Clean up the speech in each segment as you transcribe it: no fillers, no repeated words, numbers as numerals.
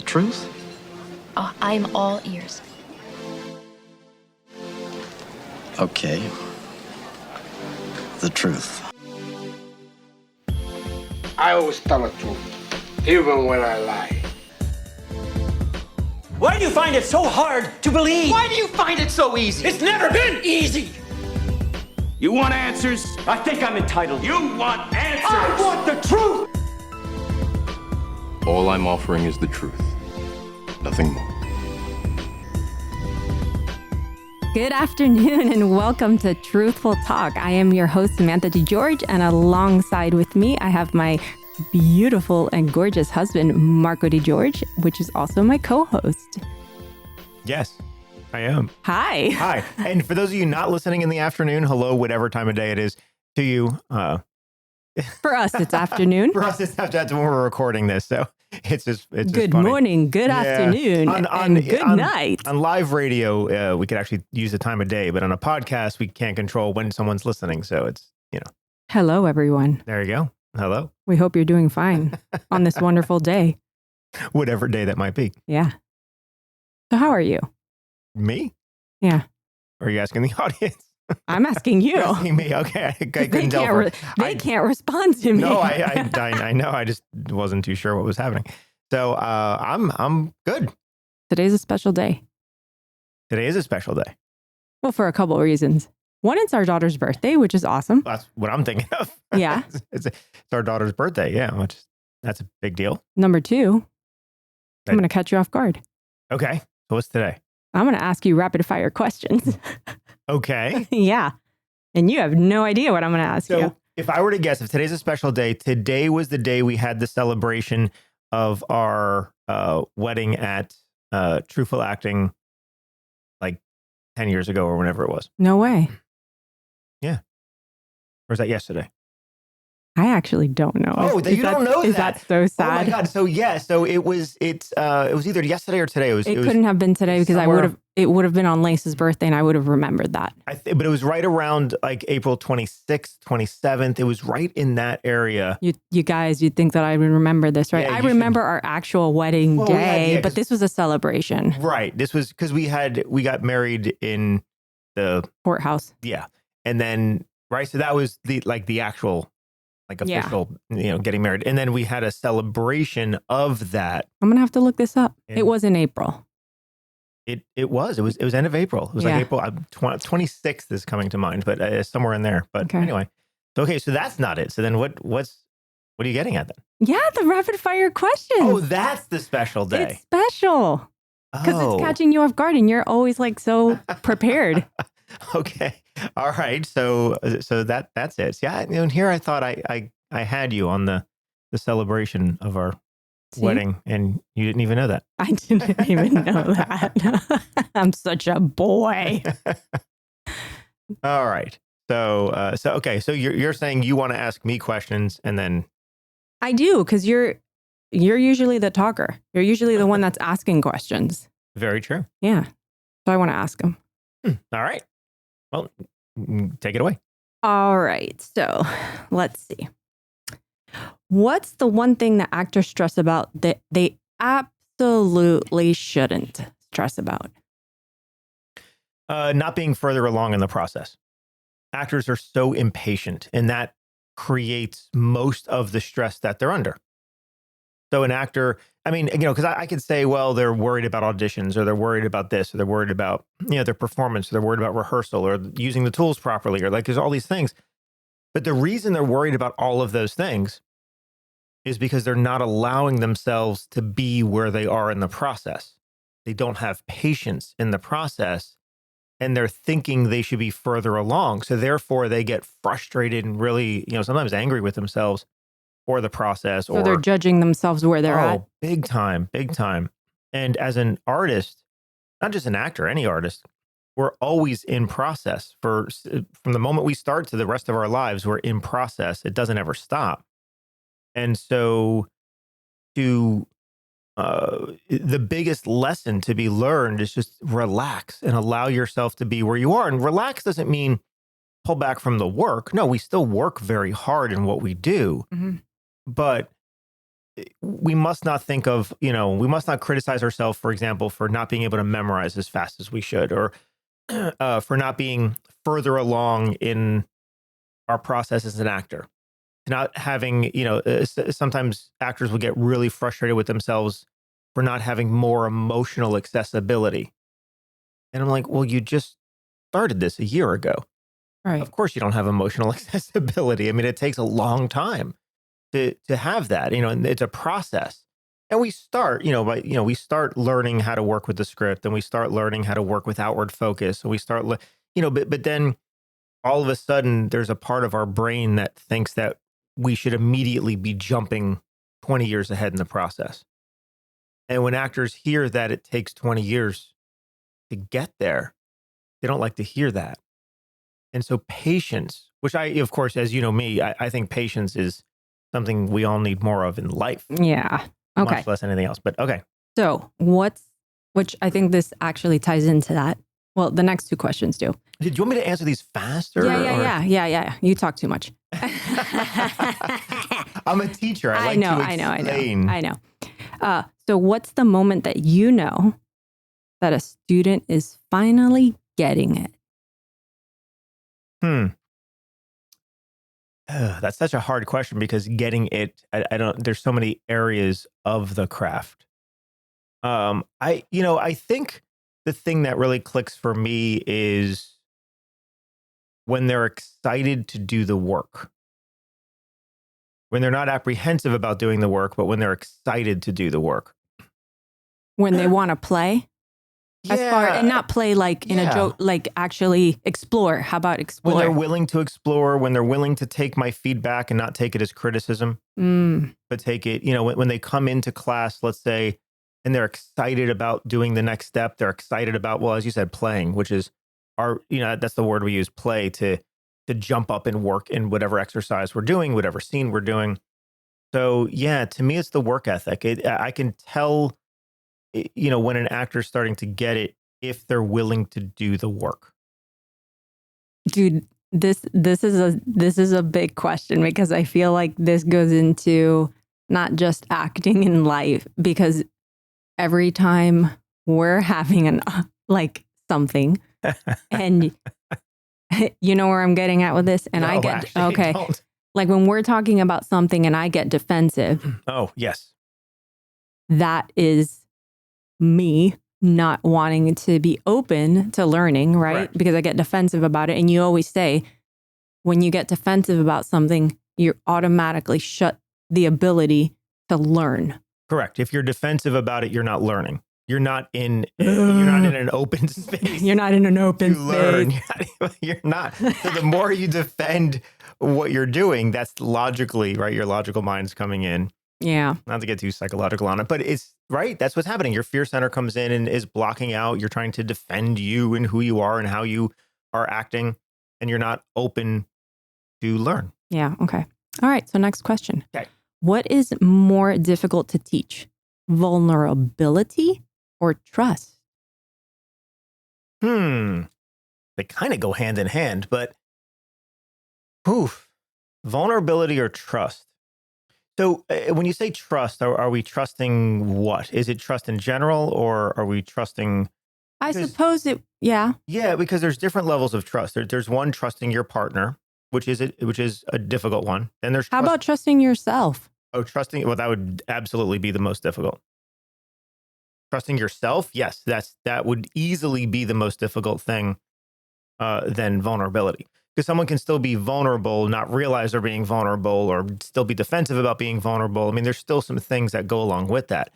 truth? Oh, I'm all ears. Okay. The truth. I always tell the truth, even when I lie. Why do you find it so hard to believe? Why do you find it so easy? It's never been easy. You want answers? I think I'm entitled. You want answers? I want the truth. All I'm offering is the truth. Nothing more. Good afternoon and welcome to Truthful Talk. I am your host, Samantha DeGeorge, and alongside with me, I have my beautiful and gorgeous husband, Marco DeGeorge, which is also my co-host. Yes, I am. Hi. Hi. And for those of you not listening in the afternoon, hello, whatever time of day it is to you. For us, it's afternoon. For us, that's when we're recording this. So it's just good funny. Morning, good afternoon, and good night. On live radio, we could actually use the time of day, but on a podcast, we can't control when someone's listening. So it's, Hello, everyone. There you go. Hello. We hope you're doing fine on this wonderful day. Whatever day that might be. Yeah. So how are you? Me? Yeah. Or are you asking the audience? I'm asking you. You're asking me. Okay. I couldn't tell. They can't respond to me. No, I know. I just wasn't too sure what was happening. So I'm good. Today's a special day. Today is a special day. Well, for a couple of reasons. One, it's our daughter's birthday, which is awesome. That's what I'm thinking of. Yeah. It's our daughter's birthday. Yeah. That's a big deal. Number two, I'm going to catch you off guard. Okay. So what's today? I'm going to ask you rapid fire questions. Okay. Yeah. And you have no idea what I'm going to ask you. If I were to guess, if today's a special day, today was the day we had the celebration of our wedding at Truthful Acting like 10 years ago or whenever it was. No way. Yeah. Or was that yesterday? I actually don't know. Oh, you don't know that. Is that so sad? Oh my God. So yeah, so it was either yesterday or today. It couldn't have been today because it would have been on Lace's birthday and I would have remembered that. But it was right around like April 26th, 27th. It was right in that area. You guys, you'd think that I would remember this, right? Yeah, I remember our actual wedding day, yeah, but this was a celebration. Right. This was because we got married in the courthouse. Yeah. And then, right. So that was the actual official, getting married. And then we had a celebration of that. I'm going to have to look this up. It was in April. It was end of April. It was like April 26th is coming to mind, but somewhere in there. But anyway, so that's not it. So then what are you getting at then? Yeah, the rapid fire questions. Oh, that's the special day. It's special because it's catching you off guard and you're always like so prepared. Okay. All right. So that's it. Yeah. And here I thought I had you on the celebration of our wedding and you didn't even know that. I didn't even know that. I'm such a boy. All right. So okay. So you're saying you want to ask me questions and then. I do. Cause you're usually the talker. You're usually the one that's asking questions. Very true. Yeah. So I want to ask them. All right. Well, take it away. All right. So let's see. What's the one thing that actors stress about that they absolutely shouldn't stress about? Not being further along in the process. Actors are so impatient, and that creates most of the stress that they're under. So an actor, because I could say, well, they're worried about auditions or they're worried about this or they're worried about, their performance or they're worried about rehearsal or using the tools properly or there's all these things. But the reason they're worried about all of those things is because they're not allowing themselves to be where they are in the process. They don't have patience in the process and they're thinking they should be further along. So therefore they get frustrated and really, sometimes angry with themselves or the process. So they're judging themselves where they're at. Big time, big time. And as an artist, not just an actor, any artist, we're always in process. From the moment we start to the rest of our lives, we're in process. It doesn't ever stop. And so the biggest lesson to be learned is just relax and allow yourself to be where you are. And relax doesn't mean pull back from the work. No, we still work very hard in what we do. Mm-hmm. But we must not think of, we must not criticize ourselves, for example, for not being able to memorize as fast as we should, or for not being further along in our process as an actor. Not having, sometimes actors will get really frustrated with themselves for not having more emotional accessibility. And I'm like, well, you just started this a year ago. Right. Of course you don't have emotional accessibility. I mean, it takes a long time to have that, and it's a process. And we start, we start learning how to work with the script, and we start learning how to work with outward focus. And we start, but then all of a sudden there's a part of our brain that thinks that we should immediately be jumping 20 years ahead in the process. And when actors hear that it takes 20 years to get there, they don't like to hear that. And so patience, which of course, as you know me, I think patience is something we all need more of in life. Yeah. Okay. Much less anything else, but okay. So which I think this actually ties into that. Well, the next two questions do. Did you want me to answer these faster? Yeah. You talk too much. I'm a teacher. I know. So what's the moment that you know that a student is finally getting it? That's such a hard question, because getting it, there's so many areas of the craft. I think the thing that really clicks for me is when they're excited to do the work. When they're not apprehensive about doing the work, but when they're excited to do the work. When they want to play? Yeah. And not play like in a joke, like actually explore. How about explore? When they're willing to explore, when they're willing to take my feedback and not take it as criticism, but take it, when they come into class, let's say, and they're excited about doing the next step. They're excited about, well, as you said, playing, which is that's the word we use, play, to jump up and work in whatever exercise we're doing, whatever scene we're doing. So yeah, to me, it's the work ethic. I can tell, when an actor's starting to get it, if they're willing to do the work. Dude, this is a big question, because I feel like this goes into not just acting in life, because every time we're having something and you know where I'm getting at with this, and I get okay. Like when we're talking about something and I get defensive. Oh, yes. That is me not wanting to be open to learning, right? Correct. Because I get defensive about it. And you always say, when you get defensive about something, you automatically shut the ability to learn. Correct. If you're defensive about it, you're not learning. You're not in an open space. You're not in an open space. Learn. You're not. So the more you defend what you're doing, that's logically, right? Your logical mind's coming in. Yeah. Not to get too psychological on it, but it's right. That's what's happening. Your fear center comes in and is blocking out. You're trying to defend you and who you are and how you are acting, and you're not open to learn. Yeah. Okay. All right. So next question. Okay. What is more difficult to teach? Vulnerability or trust? They kind of go hand in hand, but vulnerability or trust. So when you say trust, are we trusting what? Is it trust in general, or are we trusting? I suppose it, yeah. Yeah, because there's different levels of trust. There's one, trusting your partner, which is a difficult one. Then there's how about trusting yourself? Oh, trusting, well, that would absolutely be the most difficult. Trusting yourself, yes, that would easily be the most difficult thing than vulnerability. Because someone can still be vulnerable, not realize they're being vulnerable, or still be defensive about being vulnerable. I mean, there's still some things that go along with that.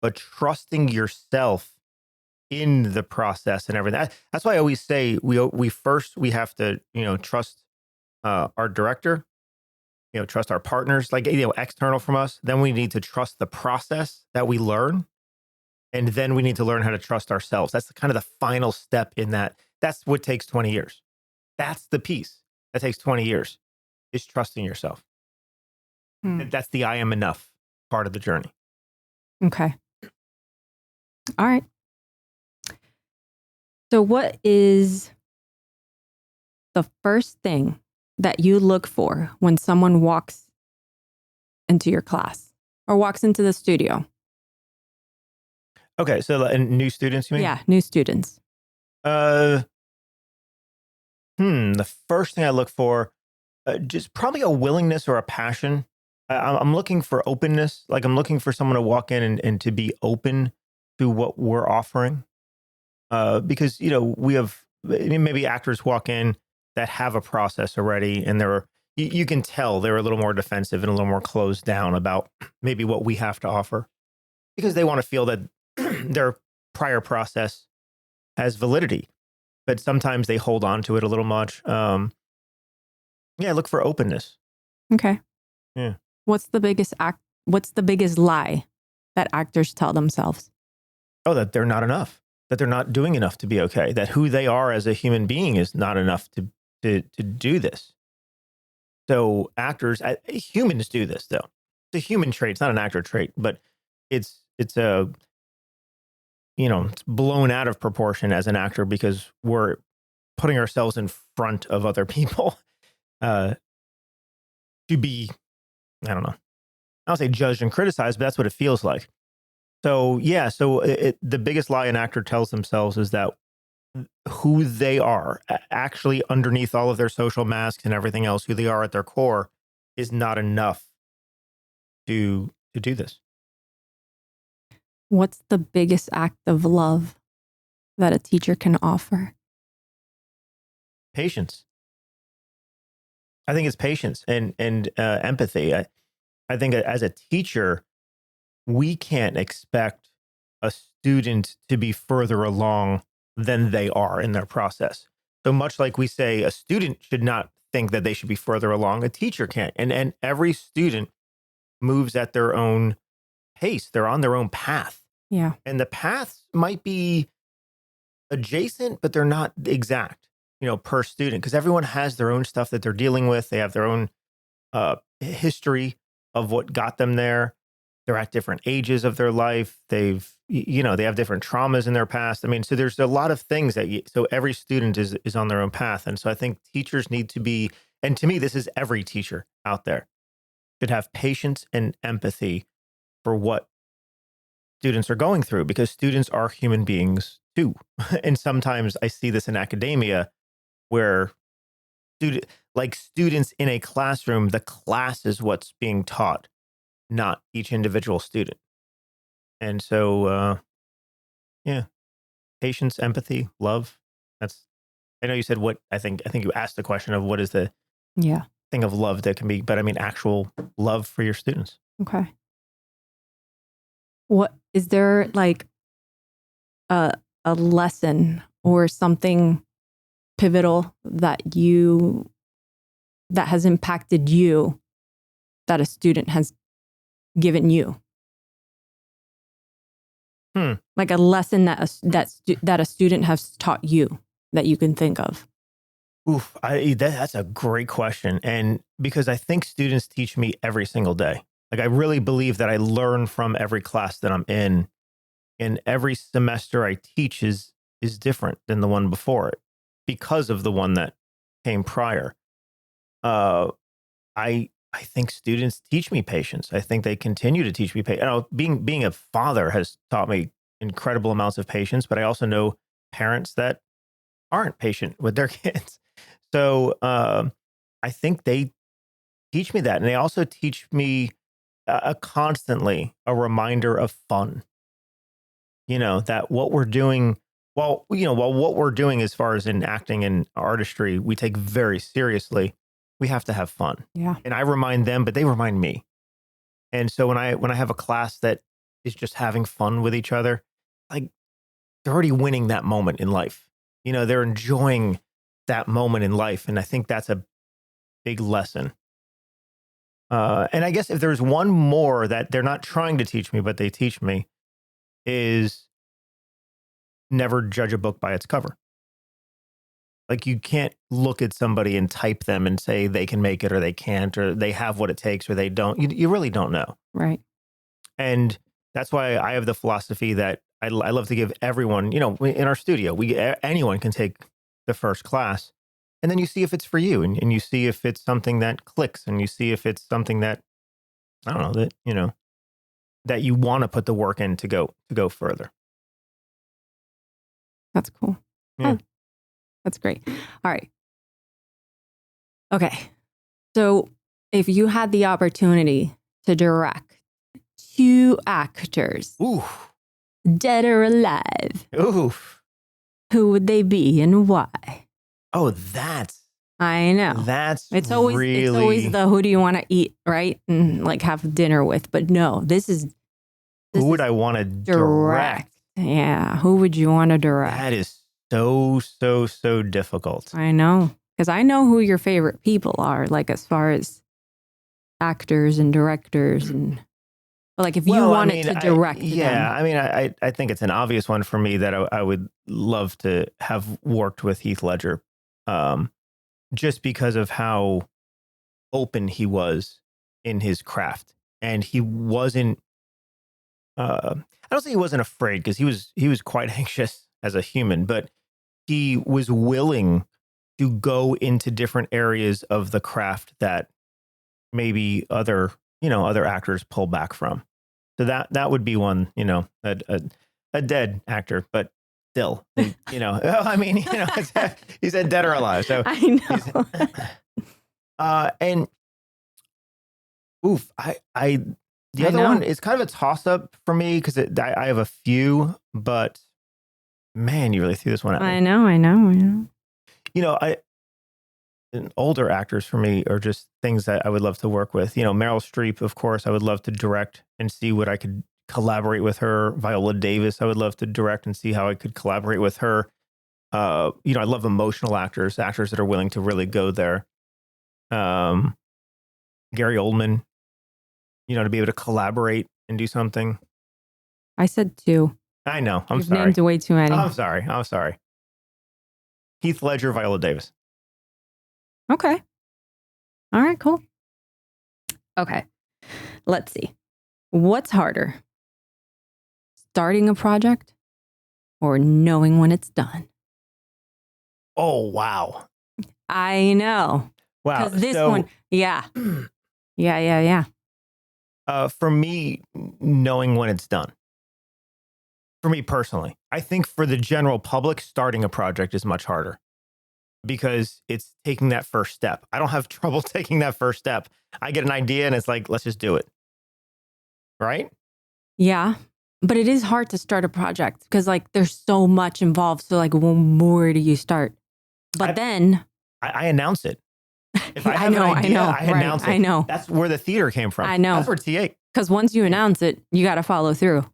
But trusting yourself in the process and everything. That's why I always say we have to, trust our director, trust our partners, external from us. Then we need to trust the process that we learn. And then we need to learn how to trust ourselves. That's kind of the final step in that. That's what takes 20 years. That's the piece that takes 20 years, is trusting yourself. That's the I am enough part of the journey. Okay. All right. So what is the first thing that you look for when someone walks into your class? or walks into the studio? Okay, so new students, you mean? Yeah, new students. The first thing I look for, just probably a willingness or a passion. I'm looking for openness. Like I'm looking for someone to walk in and to be open to what we're offering. Because, we have maybe actors walk in that have a process already and you can tell they're a little more defensive and a little more closed down about maybe what we have to offer because they want to feel that their prior process has validity, but sometimes they hold on to it a little much. Look for openness. Okay. Yeah. What's the biggest lie that actors tell themselves? Oh, that they're not enough, that they're not doing enough to be okay, that who they are as a human being is not enough to do this. So humans do this though. It's a human trait. It's not an actor trait, but it's it's blown out of proportion as an actor because we're putting ourselves in front of other people to be, I don't know, I'll say judged and criticized, but that's what it feels like. So yeah, the biggest lie an actor tells themselves is that who they are, actually underneath all of their social masks and everything else, who they are at their core is not enough to do this. What's the biggest act of love that a teacher can offer? Patience. I think it's patience and empathy. I think as a teacher, we can't expect a student to be further along than they are in their process. So much like we say a student should not think that they should be further along, a teacher can't. And every student moves at their own pace. They're on their own path. Yeah. And the paths might be adjacent, but they're not exact, per student, because everyone has their own stuff that they're dealing with. They have their own history of what got them there. They're at different ages of their life. They have different traumas in their past. I mean, so there's a lot of things so every student is on their own path. And so I think teachers need to be, and to me, this is every teacher out there should have patience and empathy for what students are going through, because students are human beings too. And sometimes I see this in academia where students in a classroom, the class is what's being taught, not each individual student. And so, patience, empathy, love. I know you said I think you asked the question of what is the thing of love that can be, but I mean, actual love for your students. Okay. What is there like a lesson or something pivotal that has impacted you that a student has given you? Like a lesson that a student has taught you that you can think of? Oof, that's a great question. And because I think students teach me every single day. Like I really believe that I learn from every class that I'm in, and every semester I teach is different than the one before it because of the one that came prior. I think students teach me patience. I think they continue to teach me patience. Being a father has taught me incredible amounts of patience, but I also know parents that aren't patient with their kids. So I think they teach me that. And they also teach me constantly a reminder of fun. That what we're doing, while what we're doing as far as in acting and artistry, we take very seriously, we have to have fun. Yeah. And I remind them, but they remind me. And so when I have a class that is just having fun with each other, like they're already winning that moment in life. They're enjoying that moment in life. And I think that's a big lesson. And I guess if there's one more that they're not trying to teach me, but they teach me, is never judge a book by its cover. Like you can't look at somebody and type them and say they can make it or they can't, or they have what it takes or they don't. You really don't know. Right. And that's why I have the philosophy that I love to give everyone, in our studio, anyone can take the first class, and then you see if it's for you, and you see if it's something that clicks, and you see if it's something that, I don't know, that, that you want to put the work in to go further. That's cool. Yeah. Oh, that's great. All right. Okay. So if you had the opportunity to direct 2 actors, Ooh. dead or alive, Ooh. who would they be and why? Oh, that's I know. it's always really the who do you want to eat, right? And like have dinner with. But no, this who would is I want to direct? Yeah. Who would you want to direct? That is so difficult. I know. Because I know who your favorite people are, like as far as actors and directors and like if you wanted to direct them. I mean, I think it's an obvious one for me that I would love to have worked with Heath Ledger, just because of how open he was in his craft, and he wasn't. I don't say he wasn't afraid, because he was quite anxious as a human, but he was willing to go into different areas of the craft that maybe other actors pull back from. So that would be one, a dead actor, but still, I mean, he said dead or alive. So I know. and the I other know. one is kind of a toss up for me, because I have a few, but man, you really threw this one at me. I know. Older actors for me are just things that I would love to work with. Meryl Streep, of course, I would love to direct and see what I could collaborate with her. Viola Davis, I would love to direct and see how I could collaborate with her. I love emotional actors that are willing to really go there. Gary Oldman, to be able to collaborate and do something. I said 2. I know. You've named way too many. I'm sorry. Heath Ledger, Viola Davis. Okay. All right, cool. Okay. Let's see. What's harder? Starting a project or knowing when it's done? Oh, wow. I know. Wow. Because this one, yeah. Yeah. For me, knowing when it's done. For me personally, I think for the general public, starting a project is much harder, because it's taking that first step. I don't have trouble taking that first step. I get an idea and it's like, let's just do it. Right? Yeah. But it is hard to start a project because like there's so much involved. So like, where do you start? But then I announce it. If I I have know, an idea, I know, announce right, it. I know. That's where the theater came from. I know. That's where TA. Because once you announce it, you got to follow through.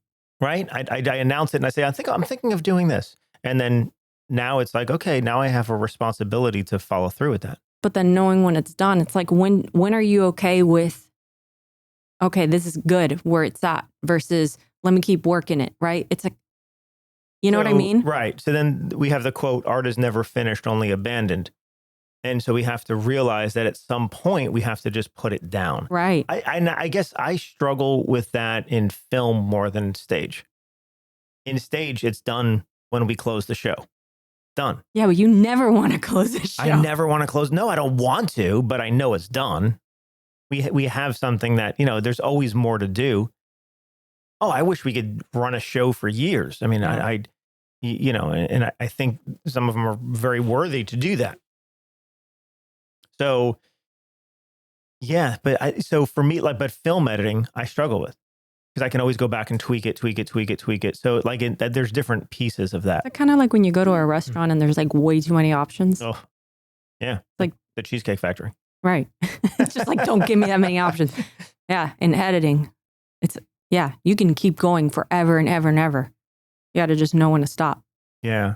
Right? I announce it and I say, I'm thinking of doing this. And then now it's like, okay, now I have a responsibility to follow through with that. But then knowing when it's done, it's like, when are you okay with, okay, this is good where it's at versus let me keep working it, right? It's like, you know what I mean? Right. So then we have the quote, art is never finished, only abandoned. And so we have to realize that at some point we have to just put it down. Right. I guess I struggle with that in film more than stage. In stage, it's done when we close the show. Done. Yeah, but you never want to close the show. I never want to close. No, I don't want to, but I know it's done. We have something that, there's always more to do. Oh, I wish we could run a show for years. I mean, and I think some of them are very worthy to do that. So, yeah, so for me, but film editing, I struggle with, because I can always go back and tweak it. So there's different pieces of that. Kind of like when you go to a restaurant and there's like way too many options. Oh, yeah. Like the Cheesecake Factory. Right. It's just like, don't give me that many options. Yeah. In editing, you can keep going forever and ever and ever. You got to just know when to stop. Yeah.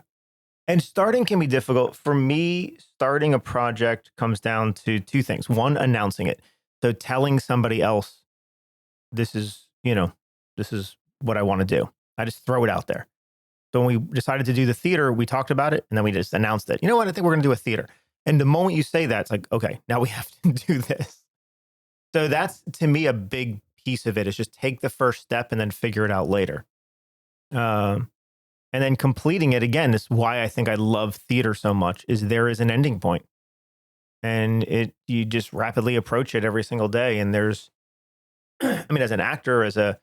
And starting can be difficult. For me, starting a project comes down to 2 things. One, announcing it. So telling somebody else, this is what I want to do. I just throw it out there. So when we decided to do the theater, we talked about it and then we just announced it. You know what? I think we're going to do a theater. And the moment you say that, it's like, okay, now we have to do this. So that's, to me, a big piece of it, is just take the first step and then figure it out later. And then completing it, again, this is why I think I love theater so much, is there is an ending point. And you just rapidly approach it every single day. And there's, as an actor, as a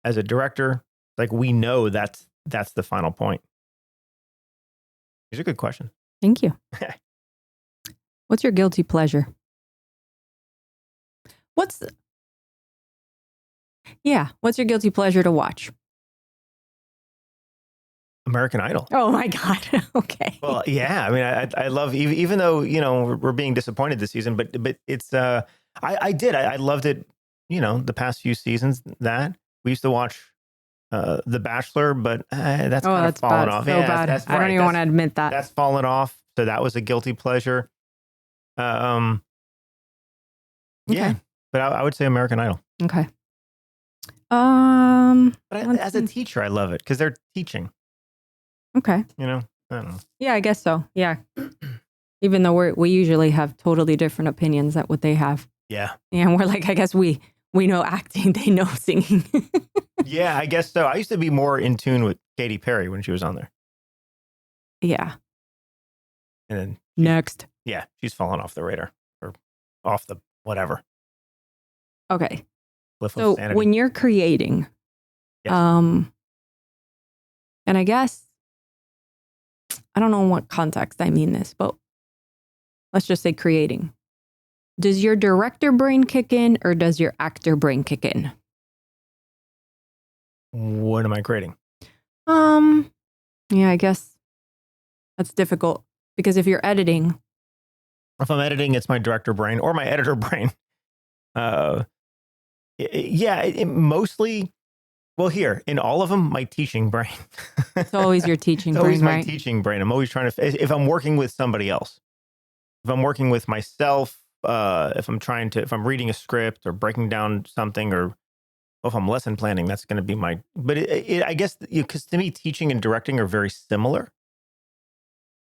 as a director, like we know that's the final point. These are good questions. Thank you. What's your guilty pleasure? What's your guilty pleasure to watch? American Idol. Oh my God. Okay. Well, yeah. I mean, I love, even though, we're being disappointed this season, but it's, I loved it, the past few seasons that we used to watch The Bachelor, but that's kind of fallen off. So bad. That's I don't even want to admit that. That's fallen off. So that was a guilty pleasure. Yeah, Okay. but I would say American Idol. Okay. But as a teacher, I love it because they're teaching. Okay. I don't know. Yeah, I guess so. Yeah. Even though we usually have totally different opinions at what they have. Yeah. And we're like, I guess we know acting, they know singing. Yeah, I guess so. I used to be more in tune with Katy Perry when she was on there. Yeah. And then Next. yeah, she's fallen off the radar or off the whatever. Okay. Cliff of So sanity. when you're creating, Yes. and I guess, I don't know in what context I mean this, but let's just say creating. Does your director brain kick in or does your actor brain kick in? What am I creating? Yeah, I guess that's difficult because if you're editing, If I'm editing, it's my director brain or my editor brain. It mostly, well, here in all of them, my teaching brain. it's always your teaching It's brain, always my right? teaching brain. I'm always trying to, if I'm working with somebody else, if I'm working with myself, if I'm reading a script or breaking down something, or if I'm lesson planning, that's going to be but I guess, because to me, teaching and directing are very similar.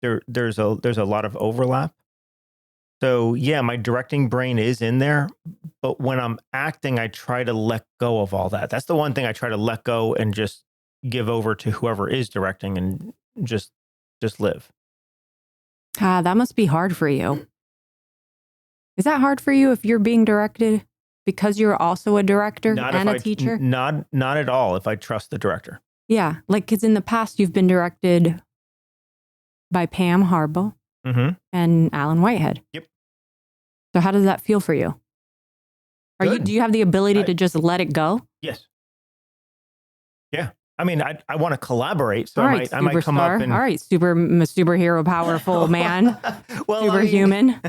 There's a lot of overlap. So yeah, my directing brain is in there, but when I'm acting, I try to let go of all that. That's the one thing I try to let go and just give over to whoever is directing and just live. That must be hard for you. Is that hard for you if you're being directed because you're also a director and a teacher? Not at all. If I trust the director. Yeah, like because in the past you've been directed by Pam Harbaugh and Alan Whitehead. Yep. So how does that feel for you? Good. Do you have the ability to just let it go? Yes. Yeah. I mean, I want to collaborate, so All right, I might come up superstar. and All right, superhero, powerful man, well, superhuman.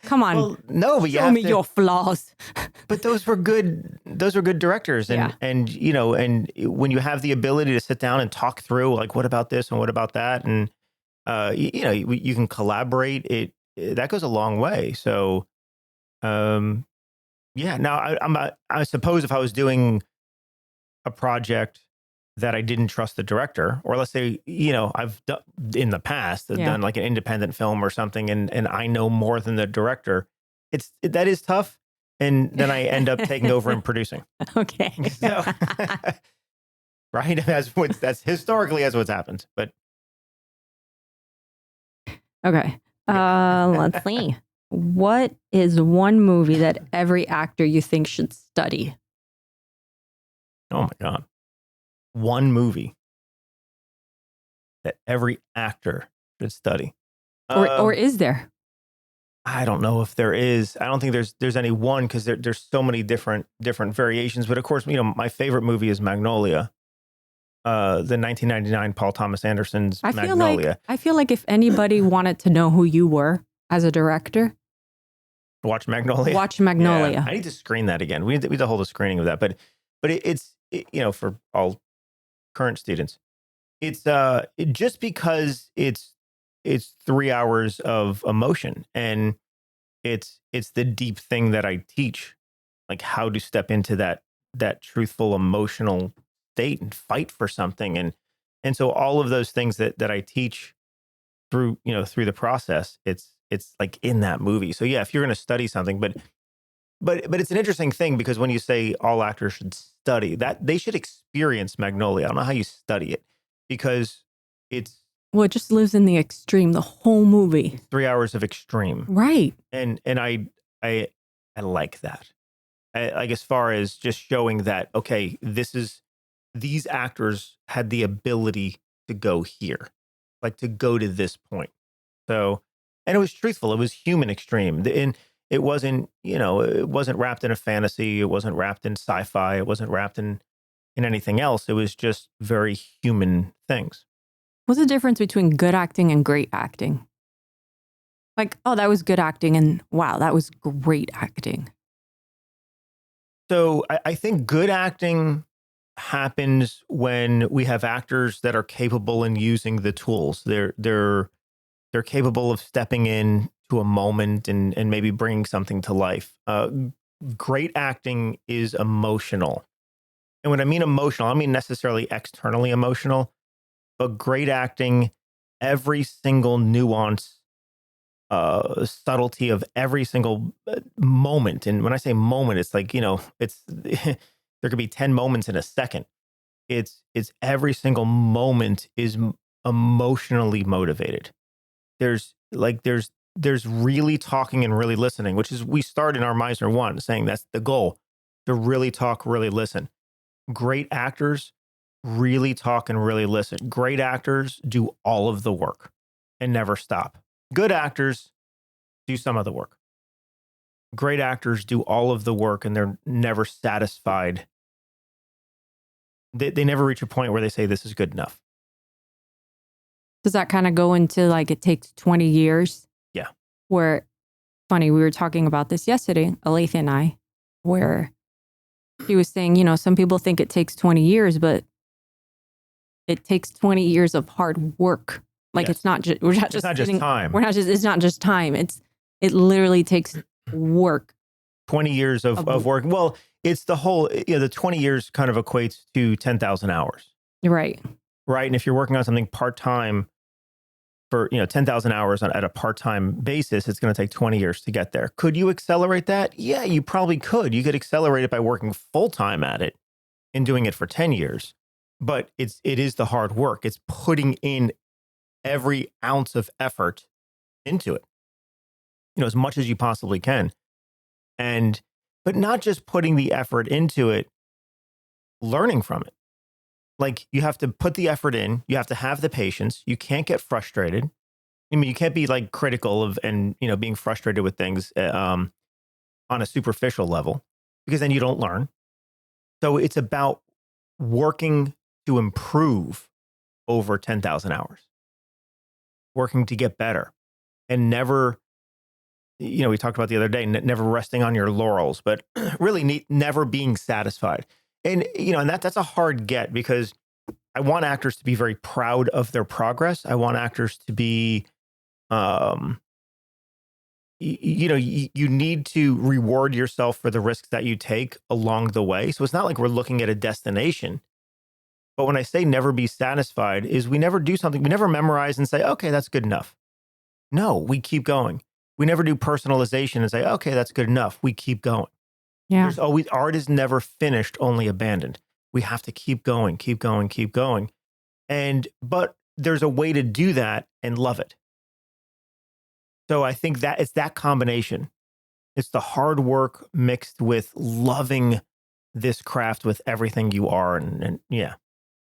Come on, well, no, but you show have me to, your flaws. But those were good directors, and and when you have the ability to sit down and talk through, like, what about this and what about that, and you can collaborate. That goes a long way. So, yeah. Now, I suppose if I was doing a project that I didn't trust the director, or let's say, I've done in the past, I've done like an independent film or something, and I know more than the director, that is tough. And then I end up taking over and producing. Okay. So, right. That's historically as what's happened, but. Okay. Let's see. What is one movie that every actor you think should study? Oh my God. One movie that every actor should study. Or is there? I don't know if there is. I don't think there's any one, because there's so many different variations. But of course, my favorite movie is Magnolia. The 1999 Paul Thomas Anderson's Magnolia. I feel like if anybody wanted to know who you were as a director, Watch Magnolia. watch Magnolia. Yeah, I need to screen that again. We need to hold a screening of that. But it's for all current students, it's just because it's 3 hours of emotion, and it's the deep thing that I teach, like how to step into that truthful emotional state and fight for something, and so all of those things that I teach through the process, it's like in that movie. So yeah, if you're going to study something, but it's an interesting thing, because when you say all actors should study, that they should experience Magnolia. I don't know how you study it, because it just lives in the extreme, the whole movie. 3 hours of extreme. Right. And I like that. Like, as far as just showing that, okay, this is these actors had the ability to go here, like to go to this point. So, and it was truthful. It was human extreme. And it wasn't, it wasn't wrapped in a fantasy. It wasn't wrapped in sci-fi. It wasn't wrapped in anything else. It was just very human things. What's the difference between good acting and great acting? Like, oh, that was good acting, and wow, that was great acting. So I think good acting happens when we have actors that are capable in using the tools. They're capable of stepping in to a moment and maybe bringing something to life. Great acting is emotional. And when I mean emotional, I don't mean necessarily externally emotional, but great acting, every single nuance, subtlety of every single moment. And when I say moment, it's like, it's there could be 10 moments in a second. It's every single moment is emotionally motivated. There's really talking and really listening, which is we start in our Meisner 1 saying that's the goal, to really talk, really listen. Great actors really talk and really listen. Great actors do all of the work and never stop. Good actors do some of the work. Great actors do all of the work and they're never satisfied. They never reach a point where they say this is good enough. Does that kind of go into like it takes 20 years? Yeah. Where, funny, we were talking about this yesterday, Alethea and I, where she was saying, some people think it takes 20 years, but it takes 20 years of hard work. Like Yes. it's not just, we're not just, It's not just sitting- time. it's not just time. It literally takes work. 20 years of work. Well, it's the whole, the 20 years kind of equates to 10,000 hours. Right. Right. And if you're working on something part-time for, 10,000 hours at a part-time basis, it's going to take 20 years to get there. Could you accelerate that? Yeah, you probably could. You could accelerate it by working full-time at it and doing it for 10 years. But it is the hard work. It's putting in every ounce of effort into it, as much as you possibly can. But not just putting the effort into it, learning from it. Like you have to put the effort in, you have to have the patience. You can't get frustrated. I mean, you can't be like critical of and being frustrated with things on a superficial level, because then you don't learn. So it's about working to improve over 10,000 hours, working to get better, and never, we talked about the other day, never resting on your laurels, but really never being satisfied. And, and that's a hard get, because I want actors to be very proud of their progress. I want actors to be, you need to reward yourself for the risks that you take along the way. So it's not like we're looking at a destination. But when I say never be satisfied, is we never do something, we never memorize and say, okay, that's good enough. No, we keep going. We never do personalization and say, okay, that's good enough. We keep going. Yeah. There's always, art is never finished, only abandoned. We have to keep going, keep going, keep going. But there's a way to do that and love it. So I think that it's that combination. It's the hard work mixed with loving this craft with everything you are. And yeah,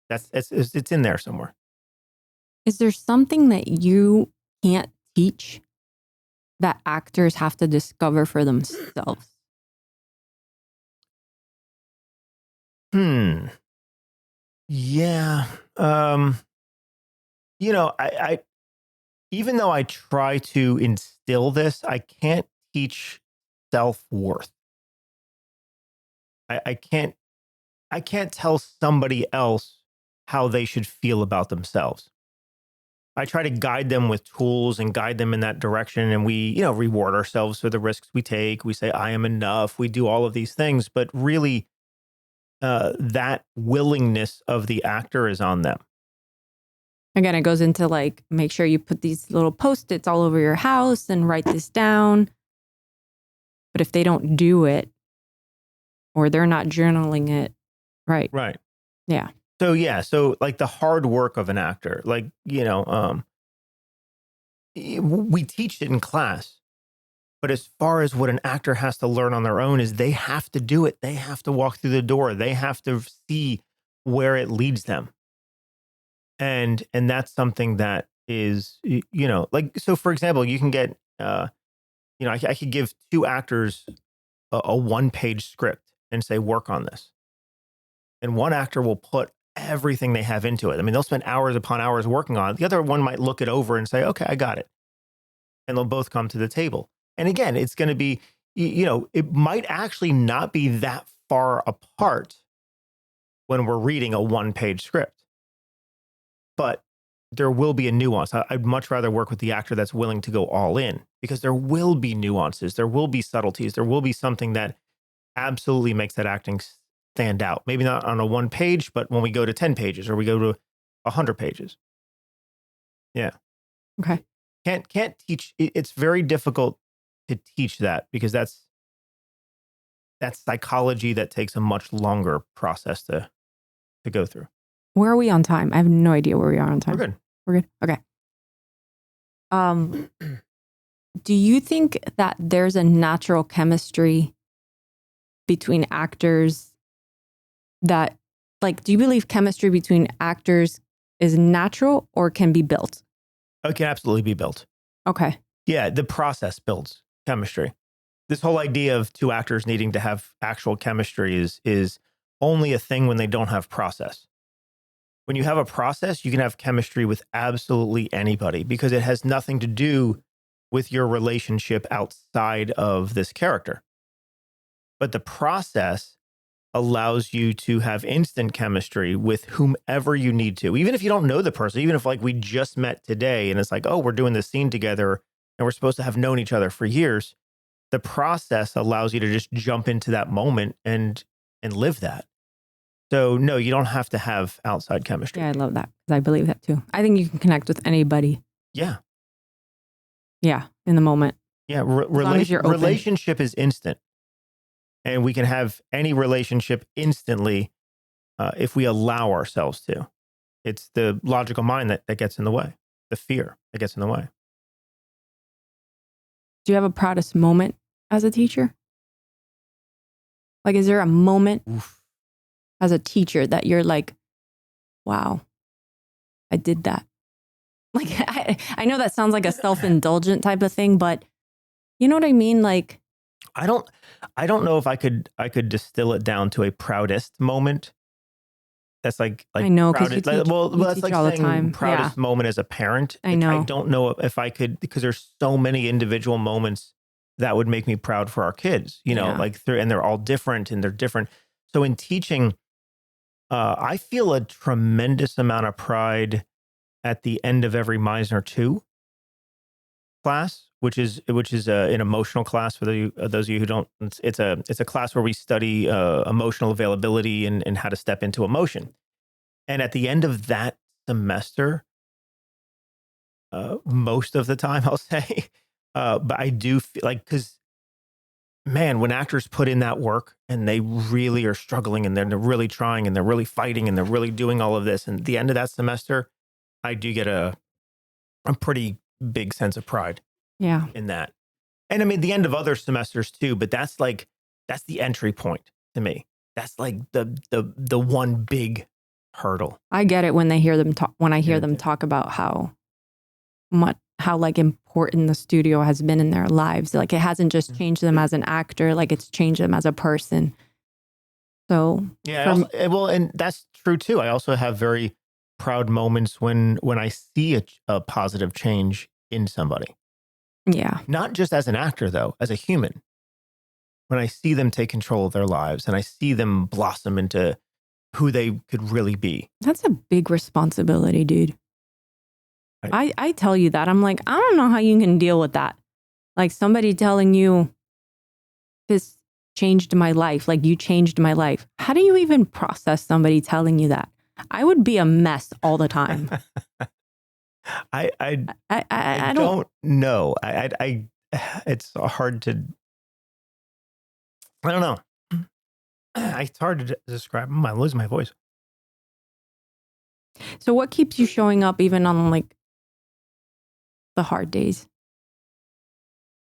it's in there somewhere. Is there something that you can't teach that actors have to discover for themselves? Yeah. I even though I try to instill this, I can't teach self-worth. I can't tell somebody else how they should feel about themselves. I try to guide them with tools and guide them in that direction. And we, reward ourselves for the risks we take. We say, I am enough. We do all of these things, but really, that willingness of the actor is on them. Again, it goes into like, make sure you put these little Post-its all over your house and write this down. But if they don't do it, or they're not journaling it, right? Right. Yeah. So like the hard work of an actor, like, we teach it in class, but as far as what an actor has to learn on their own is they have to do it. They have to walk through the door. They have to see where it leads them. And that's something that is, like, so for example, you can get, I could give two actors a one-page script and say, work on this. And one actor will put everything they have into it. I mean, they'll spend hours upon hours working on it. The other one might look it over and say, okay, I got it. And they'll both come to the table. And again, it's going to be, it might actually not be that far apart when we're reading a one-page script. But there will be a nuance. I'd much rather work with the actor that's willing to go all in, because there will be nuances. There will be subtleties. There will be something that absolutely makes that acting stand out. Maybe not on a one page, but when we go to 10 pages or we go to 100 pages. Yeah. Okay. Can't teach. It's very difficult to teach that, because that's psychology that takes a much longer process to go through. Where are we on time? I have no idea where we are on time. We're good. We're good. Okay. Do you think that there's a natural chemistry between actors that, like, do you believe chemistry between actors is natural or can be built? It can absolutely be built. Okay. Yeah, the process builds chemistry. This whole idea of two actors needing to have actual chemistry is only a thing when they don't have process. When you have a process, you can have chemistry with absolutely anybody, because it has nothing to do with your relationship outside of this character. But the process allows you to have instant chemistry with whomever you need to, even if you don't know the person, even if, like, we just met today and it's like, oh, we're doing this scene together and we're supposed to have known each other for years. The process allows you to just jump into that moment and live that. So no, you don't have to have outside chemistry. Yeah, I love that, because I believe that too. I think you can connect with anybody. Yeah. Yeah, in the moment. Yeah, long as you're open. relationship is instant. And we can have any relationship instantly if we allow ourselves to. It's the logical mind that gets in the way, the fear that gets in the way. Do you have a proudest moment as a teacher? Like, is there a moment as a teacher that you're like, wow, I did that? Like, I know that sounds like a self-indulgent type of thing, but you know what I mean? Like, I don't know if I could distill it down to a proudest moment. That's like I know, because you proudest, teach, well, you that's teach like all the saying time. proudest moment as a parent. I know. I don't know if I could, because there's so many individual moments that would make me proud for our kids, and they're all different and they're different. So in teaching, I feel a tremendous amount of pride at the end of every Meisner 2 class, which is an emotional class for those of you who don't. It's a class where we study emotional availability and how to step into emotion. And at the end of that semester, most of the time, I'll say, but I do feel like, because, man, when actors put in that work and they really are struggling and they're really trying and they're really fighting and they're really doing all of this, and at the end of that semester, I do get a pretty big sense of pride. Yeah. In that. And I mean, the end of other semesters too, but that's the entry point to me. That's like the one big hurdle. I get it when I hear them talk about how like important the studio has been in their lives. Like, it hasn't just changed them as an actor, like it's changed them as a person. So yeah, and that's true too. I also have very proud moments when I see a positive change in somebody. Yeah. Not just as an actor, though, as a human. When I see them take control of their lives and I see them blossom into who they could really be. That's a big responsibility, dude. I tell you that. I'm like, I don't know how you can deal with that. Like, somebody telling you, this changed my life. Like, you changed my life. How do you even process somebody telling you that? I would be a mess all the time. I don't know. It's hard to, I don't know. It's hard to describe. I'm losing my voice. So what keeps you showing up even on, like, the hard days?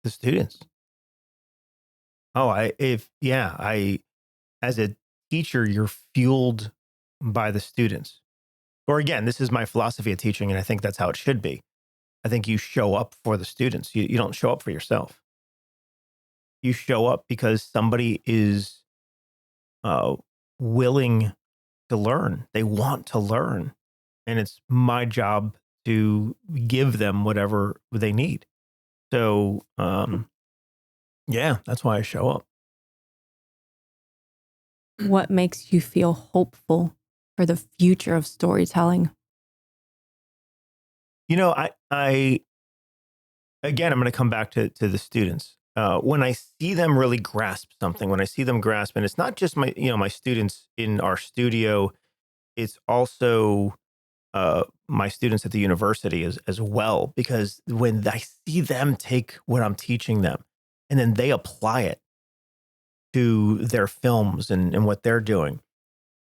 The students. Oh, as a teacher, you're fueled by the students. Or again, this is my philosophy of teaching, and I think that's how it should be. I think you show up for the students. You don't show up for yourself. You show up because somebody is willing to learn. They want to learn. And it's my job to give them whatever they need. So, yeah, that's why I show up. What makes you feel hopeful for the future of storytelling? You know, I again, I'm going to come back to the students. When I see them really grasp something, when I see them grasp, and it's not just my students in our studio, it's also my students at the university as well, because when I see them take what I'm teaching them and then they apply it to their films and what they're doing,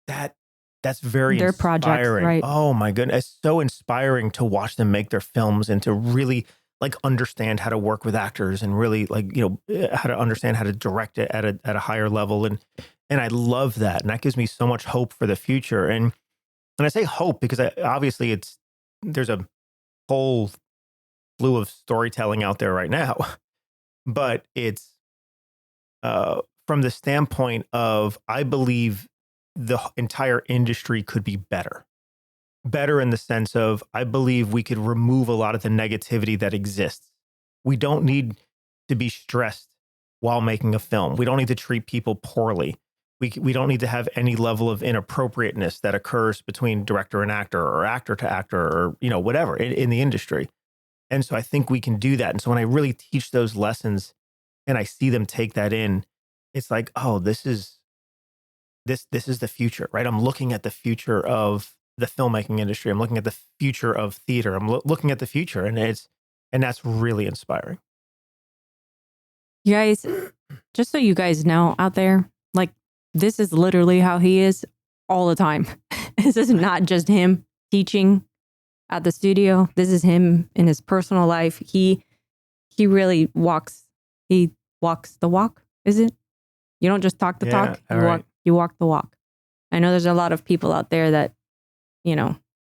that's very Their inspiring. projects, right. Oh my goodness. It's so inspiring to watch them make their films and to really like understand how to work with actors and really like, how to understand how to direct it at a higher level. And I love that. And that gives me so much hope for the future. And I say hope because obviously there's a whole slew of storytelling out there right now, but it's from the standpoint of, I believe the entire industry could be better in the sense of, I believe we could remove a lot of the negativity that exists. We don't need to be stressed while making a film. We don't need to treat people poorly. We don't need to have any level of inappropriateness that occurs between director and actor or actor to actor or, whatever in the industry. And so I think we can do that. And so when I really teach those lessons and I see them take that in, it's like, oh, this is the future, right? I'm looking at the future of the filmmaking industry. I'm looking at the future of theater. I'm looking at the future, and that's really inspiring. You guys, just so you guys know out there, like, this is literally how he is all the time. This is not just him teaching at the studio. This is him in his personal life. He really walks the walk, is it? You don't just talk the talk. You walk the walk. I know there's a lot of people out there that,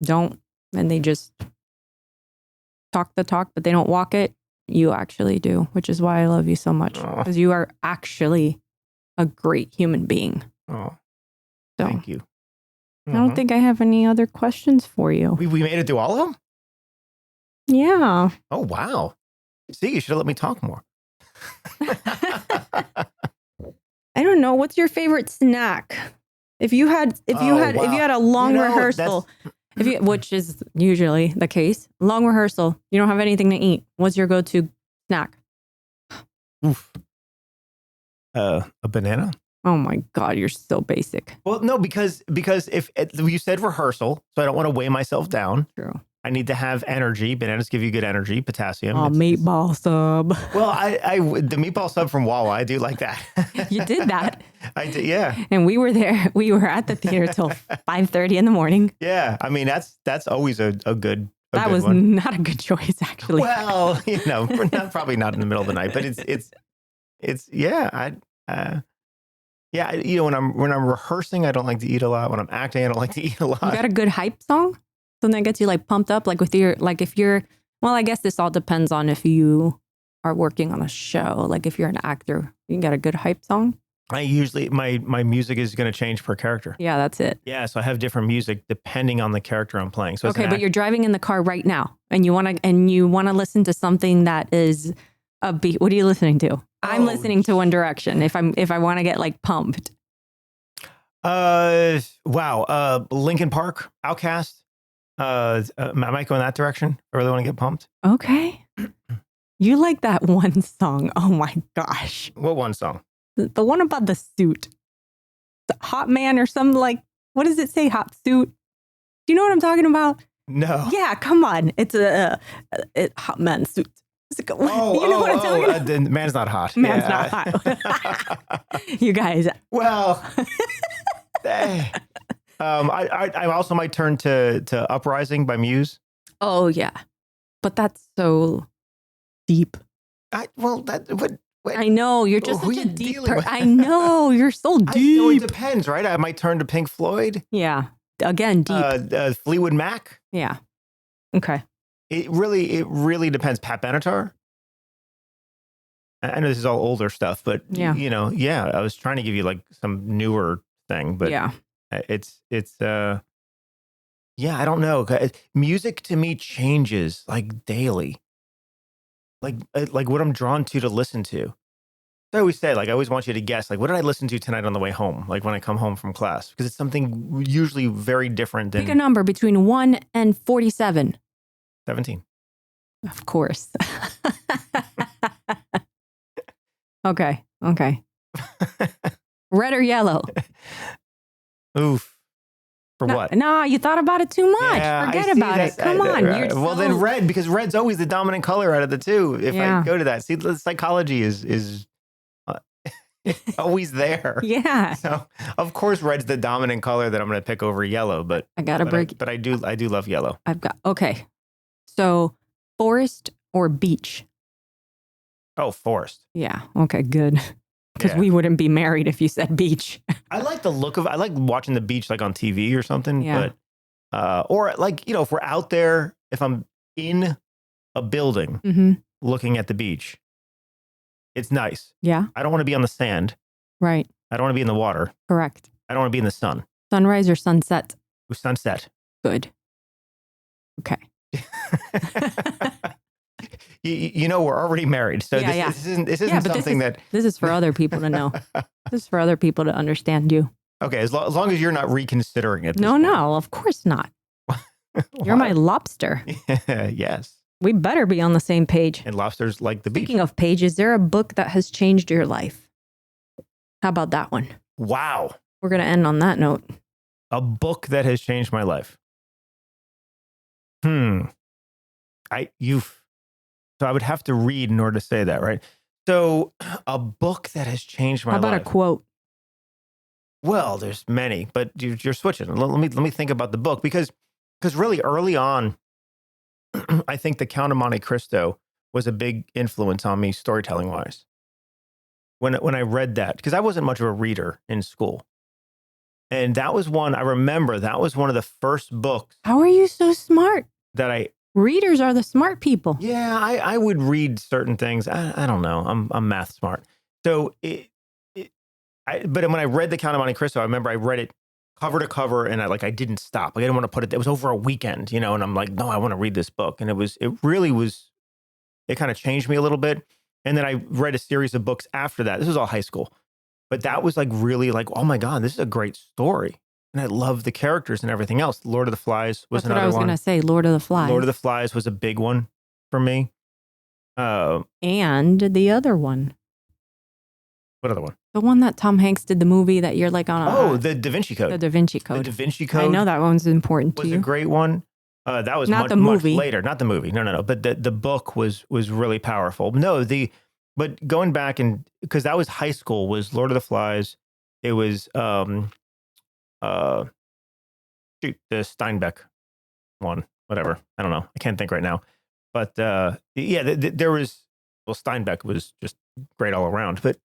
don't, and they just talk the talk, but they don't walk it. You actually do, which is why I love you so much, because you are actually a great human being. Oh, so, thank you. I don't think I have any other questions for you. We made it through all of them? Yeah. Oh, wow. See, you should have let me talk more. I don't know. What's your favorite snack? If you had a long rehearsal, which is usually the case, long rehearsal, you don't have anything to eat. What's your go-to snack? Oof. A banana. Oh my God, you're so basic. Well, no, because if you said rehearsal, so I don't want to weigh myself down. True. I need to have energy. Bananas give you good energy, potassium. Oh, meatball sub. Well, the meatball sub from Wawa, I do like that. You did that. I did, yeah. And we were there. We were at the theater till 5:30 in the morning. Yeah, I mean that's always a good. That was one. Not a good choice, actually. Well, probably not in the middle of the night, but it's yeah. When I'm rehearsing, I don't like to eat a lot. When I'm acting, I don't like to eat a lot. You got a good hype song? Something that gets you like pumped up, like well, I guess this all depends on if you are working on a show. Like if you're an actor, you got a good hype song. I usually my music is going to change per character. Yeah, that's it. Yeah, so I have different music depending on the character I'm playing. So okay, but you're driving in the car right now, and you want to listen to something that is upbeat. What are you listening to? I'm listening to One Direction. If I want to get like pumped. Wow. Linkin Park, Outkast. I might go in that direction. I really want to get pumped. Okay. You like that one song? Oh my gosh. What one song? The one about the suit. The Hot Man or something like, what does it say? Hot suit. Do you know what I'm talking about? No. Yeah, come on. It's a Hot Man suit. You know what I'm talking about? The man's not hot. Man's not hot. You guys. Well, I also might turn to Uprising by Muse. Oh yeah, but that's so deep. I know you're just such a deep. I know you're so deep. It depends, right? I might turn to Pink Floyd. Yeah, again, deep. Fleetwood Mac. Yeah. Okay. It really depends. Pat Benatar. I know this is all older stuff, but Yeah. I was trying to give you like some newer thing, but yeah. it's I don't know. Music to me changes like daily. Like what I'm drawn to listen to. I always say, like, I always want you to guess, like, what did I listen to tonight on the way home? Like when I come home from class, because it's something usually very different than Pick a number between 1 and 47. 17. Of course. Okay. Red or yellow? Oof. For No, what? No, you thought about it too much. Yeah, Forget I see about it. that. Come on. Well, You're then so- red, because red's always the dominant color out of the two. If Yeah. I go to that, see, the psychology is always there. Yeah. So of course, red's the dominant color that I'm going to pick over yellow. But I got to break. But I do love yellow. Okay. So forest or beach? Oh, forest. Yeah. Okay, good. Because Yeah. we wouldn't be married if you said beach. I like the look of. I like watching the beach like on TV or something. Yeah. But or like if we're out there, if I'm in a building Mm-hmm. looking at the beach, it's nice. Yeah. I don't want to be on the sand. Right. I don't want to be in the water. Correct. I don't want to be in the sun. Sunrise or sunset? Ooh, sunset. Good. Okay. We're already married, so Yeah, this isn't but something that. This is for other people to know. This is for other people to understand you. Okay, as long as you're not reconsidering it. No, of course not. You're my lobster. Yes. We better be on the same page. And lobsters like the beach. Speaking of page, is there a book that has changed your life? How about that one? Wow. We're going to end on that note. A book that has changed my life. So I would have to read in order to say that, right? So a book that has changed my How about life. a quote? Well, there's many, but you're switching. Let me think about the book because really early on, I think The Count of Monte Cristo was a big influence on me storytelling wise. When I read that, because I wasn't much of a reader in school. And that was one, I remember that was one of the first books How are you so smart? that Readers are the smart people. I would read certain things. I don't know. I'm math smart. So but when I read The Count of Monte Cristo, I remember I read it cover to cover and I didn't stop. Like, I didn't want to put it, it was over a weekend, and I'm like, no, I want to read this book. And it kind of changed me a little bit. And then I read a series of books after that. This was all high school, but that was like really like, oh my God, this is a great story. And I love the characters and everything else. Lord of the Flies was That's what another I was one. going to say. Lord of the Flies. Lord of the Flies was a big one for me. And the other one. What other one? The one that Tom Hanks did the movie that you're like on. Oh, the Da Vinci Code. The Da Vinci The Code. Da Vinci Code. I know that one's important to was you. a great one. That was Not much, the movie. much later. Not the movie. No. But the book was really powerful. No, but going back because that was high school, was Lord of the Flies. It was the Steinbeck one. Whatever. I don't know. I can't think right now. But there was, Steinbeck was just great all around. But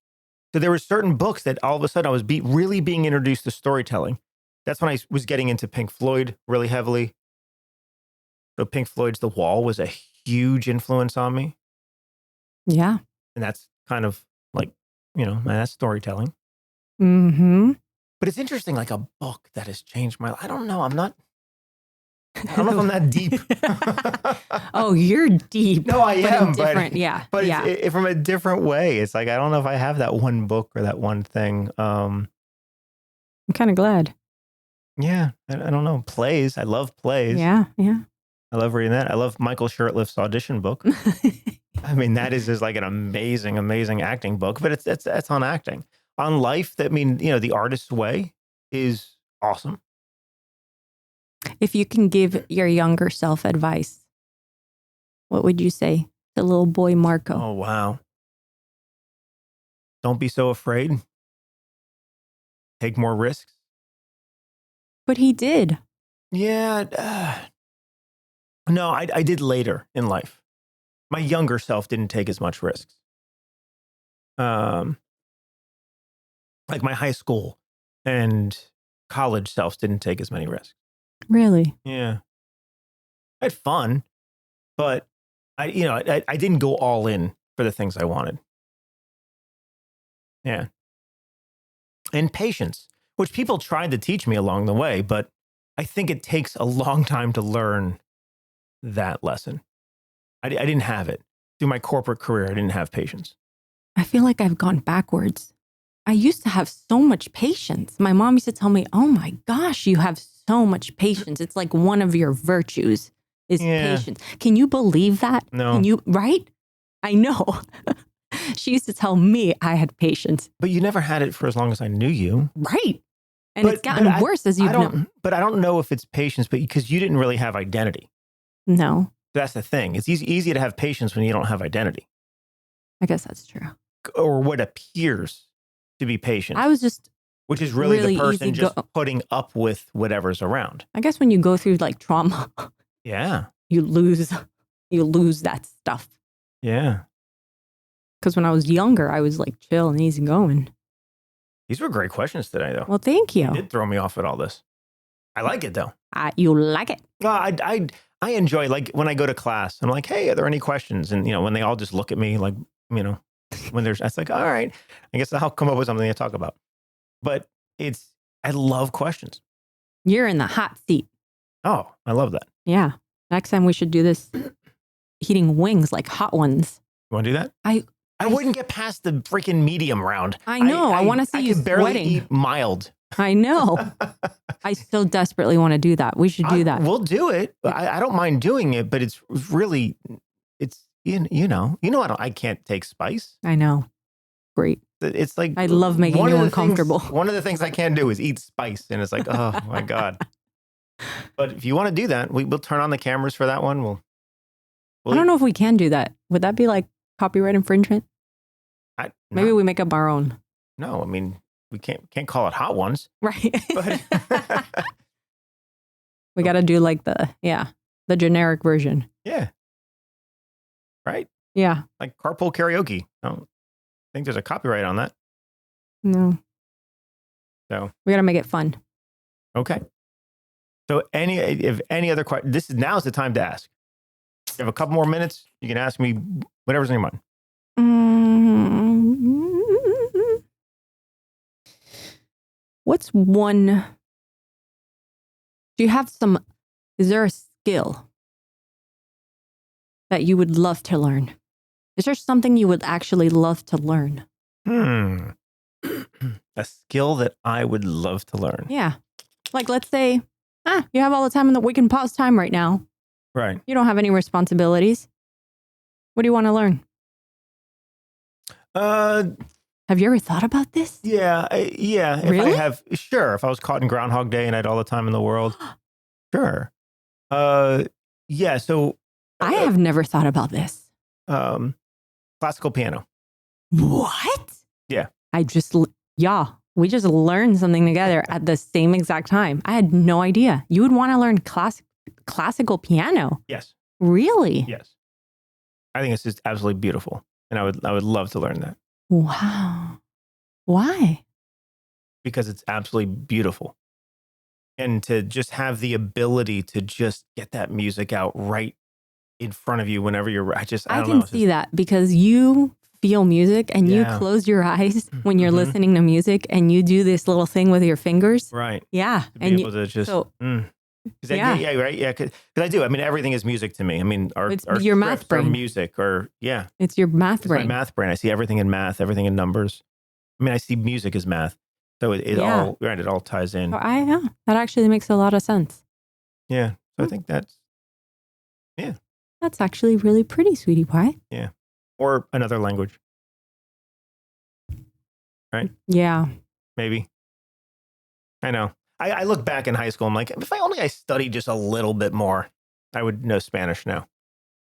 so there were certain books that all of a sudden I was really being introduced to storytelling. That's when I was getting into Pink Floyd really heavily. So Pink Floyd's The Wall was a huge influence on me. Yeah. And that's kind of like, that's storytelling. Mm-hmm. But it's interesting, like a book that has changed my life. I don't know. I don't know if I'm that deep. Oh, you're deep. No, I but am. in different, yeah. But yeah. it's from a different way. It's like, I don't know if I have that one book or that one thing. I'm kind of glad. Yeah, I don't know. Plays. I love plays. Yeah. I love reading that. I love Michael Shurtleff's audition book. I mean, that is just like an amazing, amazing acting book. But it's on acting. On life, The Artist's Way is awesome. If you can give your younger self advice, what would you say to little boy Marco? Oh, wow. Don't be so afraid. Take more risks. But he did. Yeah. No, I did later in life. My younger self didn't take as much risks. Like my high school and college selves didn't take as many risks. Really? Yeah. I had fun, but I didn't go all in for the things I wanted. Yeah. And patience, which people tried to teach me along the way, but I think it takes a long time to learn that lesson. I didn't have it. Through my corporate career, I didn't have patience. I feel like I've gone backwards. I used to have so much patience. My mom used to tell me, oh my gosh, you have so much patience. It's like one of your virtues is patience. Can you believe that? No. Can you, right? I know. She used to tell me I had patience. But you never had it for as long as I knew you. Right. And it's gotten worse as you've known. But I don't know if it's patience, but because you didn't really have identity. No. That's the thing. It's easy to have patience when you don't have identity. I guess that's true. Or what appears to be patience. I was just, which is really the person easy just putting up with whatever's around. I guess when you go through like trauma, Yeah. you lose that stuff. Yeah. Because when I was younger, I was like chill and easy going. These were great questions today, though. Well, thank you. You did throw me off at all this. I like it, though. You like it? I enjoy, like, when I go to class, I'm like, hey, are there any questions? And, when they all just look at me like, when there's, it's like, all right, I guess I'll come up with something to talk about. But I love questions. You're in the hot seat. Oh, I love that. Yeah. Next time we should do this eating wings, like hot ones. You want to do that? I wouldn't get past the freaking medium round. I know. I want to see you could barely sweating. eat mild. I know. I still desperately want to do that. We should do that. We'll do it. I don't mind doing it, but it's really, I can't take spice. I know. Great. It's like, I love making you uncomfortable. One of the things I can't do is eat spice. And it's like, oh my God. But if you want to do that, we'll turn on the cameras for that one. I don't know if we can do that. Would that be like copyright infringement? Maybe we make up our own. No, I mean, we can't call it hot ones. Right. But we got to do like the generic version. Yeah. Right? Yeah. Like carpool karaoke. I don't think there's a copyright on that. No. So we got to make it fun. Okay. So if any other questions, now's the time to ask. You have a couple more minutes. You can ask me whatever's in your mind. What's one? Is there a skill that you would love to learn? Is there something you would actually love to learn? A skill that I would love to learn. Yeah. Like, let's say, you have all the time we can pause time right now. Right. You don't have any responsibilities. What do you want to learn? Have you ever thought about this? Yeah. Really? If I was caught in Groundhog Day and I had all the time in the world. Sure. Yeah. So I have never thought about this. Classical piano. What? Yeah. We just learned something together at the same exact time. I had no idea. You would want to learn classical piano. Yes. Really? Yes. I think it's just absolutely beautiful. And I would love to learn that. Wow. Why? Because it's absolutely beautiful. And to just have the ability to just get that music out right in front of you whenever you're, I can see that because you feel music and you close your eyes when you're listening to music and you do this little thing with your fingers. Right. Yeah. To be able to just, yeah, right. Yeah. Because I do. I mean, everything is music to me. I mean, our your math brain. Music It's your math brain. My math brain. I see everything in math, everything in numbers. I mean, I see music as math. So it all ties in. That actually makes a lot of sense. Yeah. So I think that's actually really pretty, sweetie pie. Yeah. Or another language. Right? Yeah. Maybe. I know. I look back in high school, I'm like, if I studied just a little bit more, I would know Spanish now.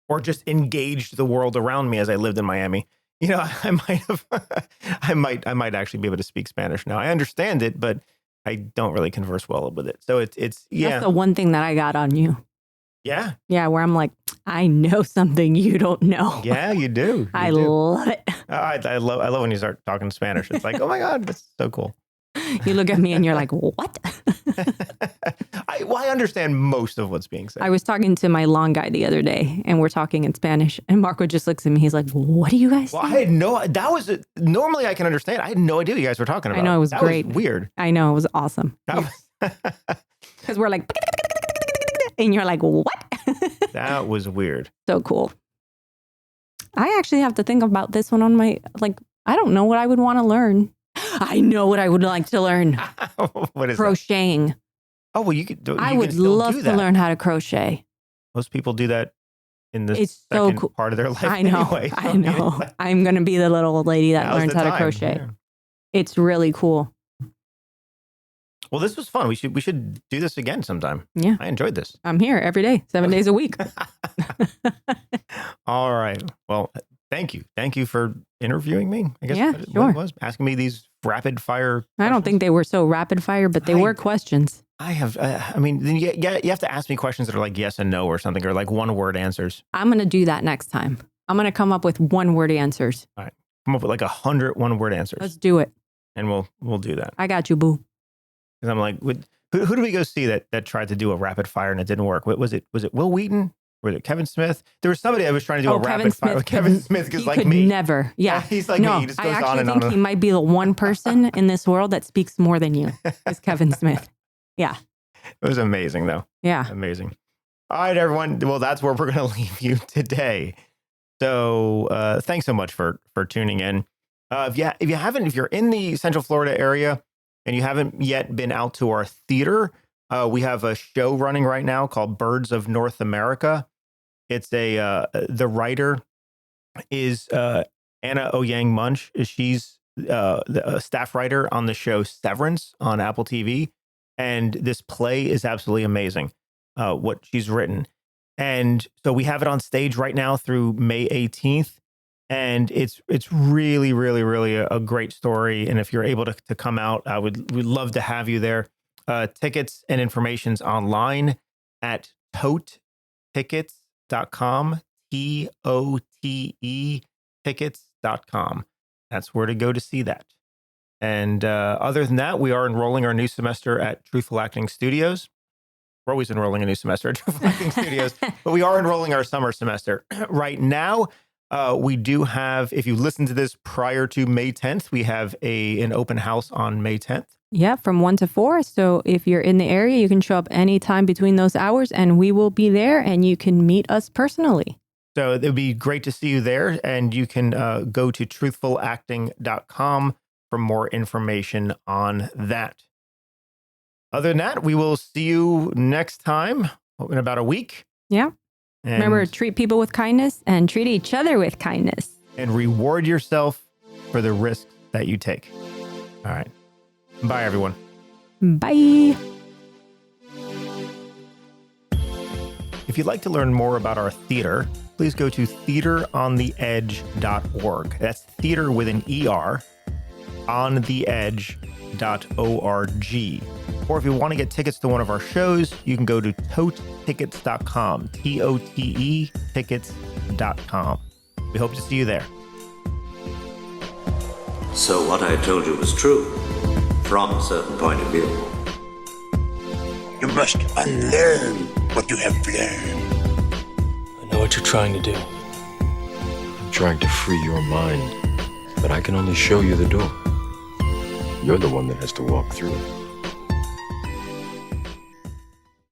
Or just engaged the world around me as I lived in Miami. I might have, I might actually be able to speak Spanish now. I understand it, but I don't really converse well with it. So it's That's the one thing that I got on you. Yeah. Yeah, where I'm like, I know something you don't know. Yeah, you do. I love it. I love when you start talking Spanish. It's like, oh my God, that's so cool. You look at me and you're like, what? I understand most of what's being said. I was talking to my long guy the other day, and we're talking in Spanish, and Marco just looks at me. He's like, "What do you guys say?" I had normally I can understand. I had no idea what you guys were talking about. I know, it was that great. Was weird. I know, it was awesome. Because we're like, and you're like, what? That was weird. So cool. I actually have to think about this one on my, I don't know what I would want to learn. I know what I would like to learn. What is crocheting. That? Oh, well, you could. I would love to learn how to crochet. Most people do that in the it's second so cool. part of their life. I know. Anyway, so I know. I'm going to be the little old lady that learns how to crochet. Yeah. It's really cool. Well, this was fun. We should do this again sometime. Yeah. I enjoyed this. I'm here every day, 7 days a week. All right. Well, thank you. Thank you for interviewing me. I guess yeah, what it was. Asking me these rapid fire questions. I don't think they were so rapid fire, but they were questions. I have, I mean, then you have to ask me questions that are like yes and no or something, or like 1-word answers. I'm going to do that next time. I'm going to come up with 1-word answers. All right. Come up with like 100 1-word answers. Let's do it. And we'll do that. I got you, boo. Because I'm like, who did we go see that tried to do a rapid fire and it didn't work? Was it Will Wheaton? Was it Kevin Smith? There was somebody that was trying to do a rapid fire with Kevin Smith because like me. Never. Yeah. He's like me. He just goes on and on. I actually think he might be the one person in this world that speaks more than you. Is Kevin Smith. Yeah. It was amazing though. Yeah. Amazing. All right, everyone. Well, that's where we're going to leave you today. So thanks so much for tuning in. If you're in the Central Florida area and you haven't yet been out to our theater, we have a show running right now called Birds of North America. It's the writer is Anna Oyang Munch. She's a staff writer on the show Severance on Apple TV. And this play is absolutely amazing, what she's written. And so we have it on stage right now through May 18th. And it's really, really, really a great story. And if you're able to come out, we'd love to have you there. Tickets and information's online at totetickets.com, TOTE tickets.com. That's where to go to see that. And other than that, we are enrolling our new semester at Truthful Acting Studios. We're always enrolling a new semester at Truthful Acting Studios, but we are enrolling our summer semester. Right now, we do have, if you listen to this prior to May 10th, we have an open house on May 10th. Yeah, from 1 to 4. So if you're in the area, you can show up anytime between those hours and we will be there and you can meet us personally. So it would be great to see you there. And you can go to truthfulacting.com for more information on that. Other than that, we will see you next time in about a week. Yeah. And remember, treat people with kindness and treat each other with kindness. And reward yourself for the risks that you take. All right. Bye, everyone. Bye. If you'd like to learn more about our theater, please go to theaterontheedge.org. That's theater with an ER, ontheedge.org. Or if you want to get tickets to one of our shows, you can go to totetickets.com, TOTE tickets.com. We hope to see you there. So what I told you was true, from a certain point of view. You must unlearn what you have learned. I know what you're trying to do. I'm trying to free your mind, but I can only show you the door. You're the one that has to walk through it.